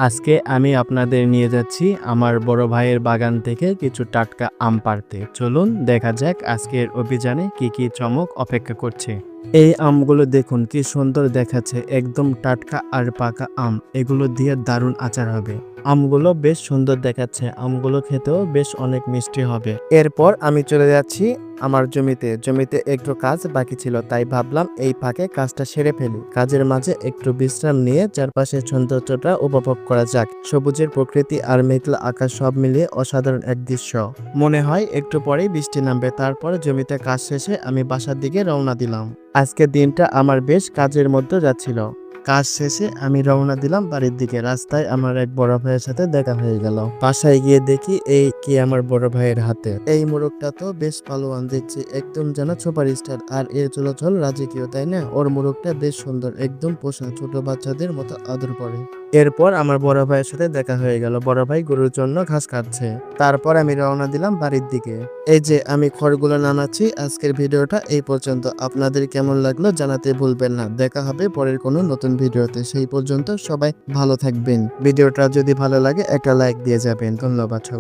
আজকে আমি আপনাদের নিয়ে যাচ্ছি আমার বড় ভাইয়ের বাগান থেকে কিছু টাটকা আম পাড়তে। চলুন দেখা যাক আজকের অভিযানে কি কি চমক অপেক্ষা করছে। এই আমগুলো দেখুন কি সুন্দর দেখাচ্ছে, একদম টাটকা আর পাকা আম। এগুলো দিয়ে দারুণ আচার হবে। আমগুলো বেশ সুন্দর দেখাচ্ছে, আমগুলো খেতেও বেশ অনেক মিষ্টি হবে। এরপর আমি চলে যাচ্ছি আমার জমিতে একটু কাজ বাকি ছিল, তাই ভাবলাম এই ফাঁকে কাজটা সেরে ফেলি। কাজের মাঝে একটু বিশ্রাম নিয়ে চারপাশের সৌন্দর্যটা উপভোগ করা যাক। সবুজের প্রকৃতি আর মেঘলা আকাশ সব মিলিয়ে অসাধারণ এক দৃশ্য। মনে হয় একটু পরেই বৃষ্টি নামবে। তারপর জমিতে কাজ শেষে আমি বাসার দিকে রওনা দিলাম। আজকের দিনটা আমার বেশ কাজের মধ্যে যাচ্ছিল। কাজ শেষে আমি রওনা দিলাম বাড়ির দিকে। রাস্তায় আমার এক বড় ভাইয়ের সাথে দেখা হয়ে গেল। বাসায় গিয়ে দেখি এই কি আমার বড় ভাইয়ের হাতে। এই মোরগটা তো বেশ পালোয়ান দেখছি, একদম যেন সুপার স্টার। আর এর চলাচল রাজকীয়, তাই না? ওর মোরগটা বেশ সুন্দর, একদম পোষা, ছোট বাচ্চাদের মতো আদর করে। এরপর আমার বড় ভাইয়ের সাথে দেখা হয়ে গেল। বড় ভাই গরুর জন্য ঘাস কাটছে। তারপর আমি রওনা দিলাম বাড়ির দিকে। এই যে আমি খড়গুলো নামাচ্ছি। আজকের ভিডিওটা এই পর্যন্ত। আপনাদের কেমন লাগলো জানাতে ভুলবেন না। দেখা হবে পরের কোনো নতুন ভিডিওতে। সেই পর্যন্ত সবাই ভালো থাকবেন। ভিডিওটা যদি ভালো লাগে একটা লাইক দিয়ে যাবেন। ধন্যবাদ সবাই।